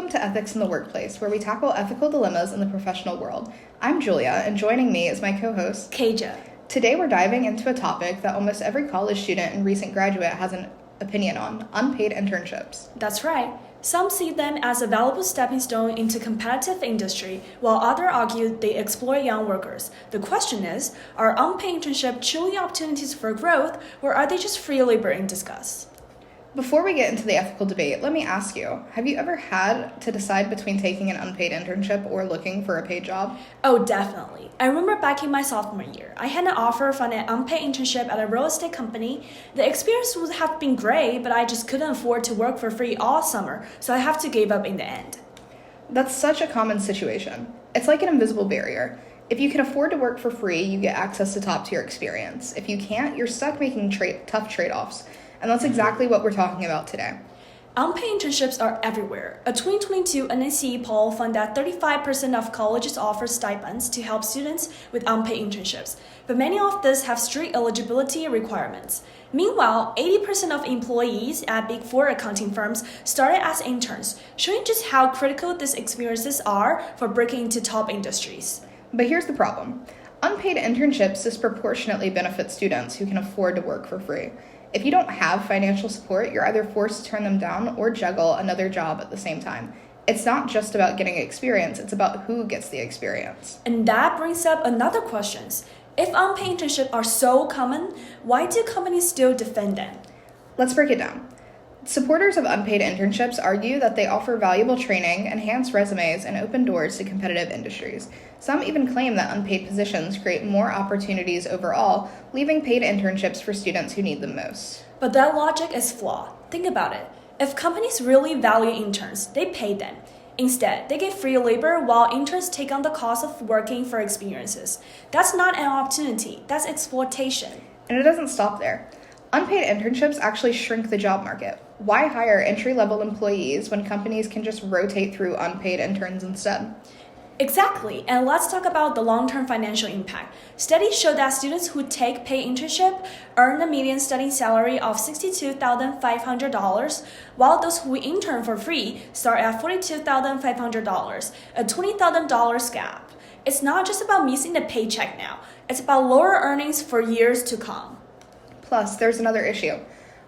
Welcome to Ethics in the Workplace, where we tackle ethical dilemmas in the professional world. I'm Julia, and joining me is my co-host, Kaja. Today we're diving into a topic that almost every college student and recent graduate has an opinion on: unpaid internships. That's right. Some see them as a valuable stepping stone into competitive industry, while others argue they exploit young workers. The question is, are unpaid internships truly opportunities for growth, or are they just free labor in disguise? Before we get into the ethical debate, let me ask you, have you ever had to decide between taking an unpaid internship or looking for a paid job? Oh, definitely. I remember back in my sophomore year, I had an offer from an unpaid internship at a real estate company. The experience would have been great, but I just couldn't afford to work for free all summer, so I have to give up in the end. That's such a common situation. It's like an invisible barrier. If you can afford to work for free, you get access to top-tier experience. If you can't, you're stuck making tough trade-offs. And that's exactly what we're talking about today. Unpaid internships are everywhere. A 2022 NACE poll found that 35% of colleges offer stipends to help students with unpaid internships, but many of these have strict eligibility requirements. Meanwhile, 80% of employees at Big Four accounting firms started as interns, showing just how critical these experiences are for breaking into top industries. But here's the problem. Unpaid internships disproportionately benefit students who can afford to work for free. If you don't have financial support, you're either forced to turn them down or juggle another job at the same time. It's not just about getting experience, it's about who gets the experience. And that brings up another question. If unpaid internships are so common, why do companies still defend them? Let's break it down. Supporters of unpaid internships argue that they offer valuable training, enhance resumes, and open doors to competitive industries. Some even claim that unpaid positions create more opportunities overall, leaving paid internships for students who need them most. But that logic is flawed. Think about it. If companies really value interns, they pay them. Instead, they give free labor while interns take on the cost of working for experiences. That's not an opportunity, that's exploitation. And it doesn't stop there. Unpaid internships actually shrink the job market. Why hire entry-level employees when companies can just rotate through unpaid interns instead? Exactly, and let's talk about the long-term financial impact. Studies show that students who take paid internship earn a median studying salary of $62,500, while those who intern for free start at $42,500, a $20,000 gap. It's not just about missing the paycheck now, it's about lower earnings for years to come. Plus, there's another issue.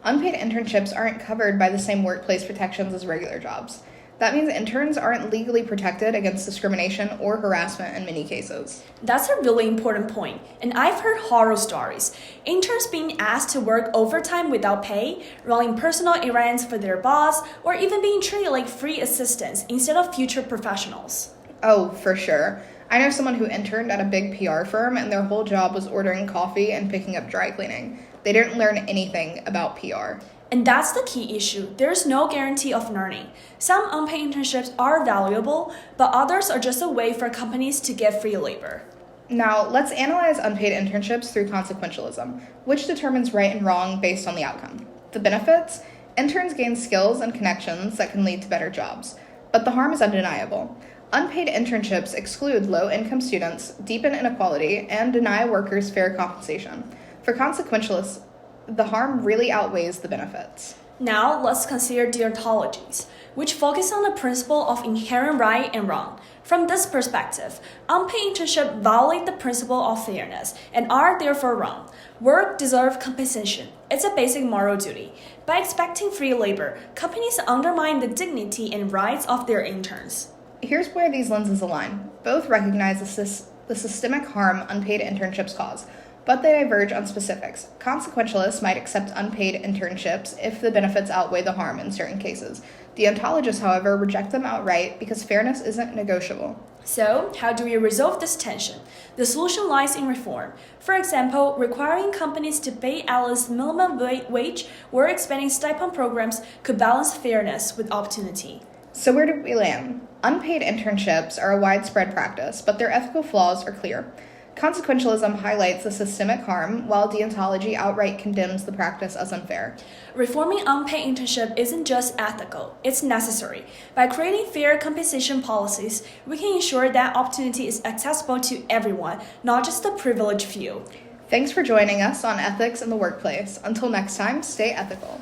Unpaid internships aren't covered by the same workplace protections as regular jobs. That means interns aren't legally protected against discrimination or harassment in many cases. That's a really important point, and I've heard horror stories. Interns being asked to work overtime without pay, running personal errands for their boss, or even being treated like free assistants instead of future professionals. Oh, for sure. I know someone who interned at a big PR firm and their whole job was ordering coffee and picking up dry cleaning. They didn't learn anything about PR. And that's the key issue. There's no guarantee of learning. Some unpaid internships are valuable, but others are just a way for companies to get free labor. Now, let's analyze unpaid internships through consequentialism, which determines right and wrong based on the outcome. The benefits? Interns gain skills and connections that can lead to better jobs. But the harm is undeniable. Unpaid internships exclude low-income students, deepen inequality, and deny workers fair compensation. For consequentialists, the harm really outweighs the benefits. Now, let's consider deontologies, which focus on the principle of inherent right and wrong. From this perspective, unpaid internships violate the principle of fairness and are therefore wrong. Work deserves compensation. It's a basic moral duty. By expecting free labor, companies undermine the dignity and rights of their interns. Here's where these lenses align. Both recognize the systemic harm unpaid internships cause, but they diverge on specifics. Consequentialists might accept unpaid internships if the benefits outweigh the harm in certain cases. Deontologists, however, reject them outright because fairness isn't negotiable. So, how do we resolve this tension? The solution lies in reform. For example, requiring companies to pay at least minimum wage or expanding stipend programs could balance fairness with opportunity. So where do we land? Unpaid internships are a widespread practice, but their ethical flaws are clear. Consequentialism highlights the systemic harm, while deontology outright condemns the practice as unfair. Reforming unpaid internship isn't just ethical, it's necessary. By creating fair compensation policies, we can ensure that opportunity is accessible to everyone, not just the privileged few. Thanks for joining us on Ethics in the Workplace. Until next time, stay ethical.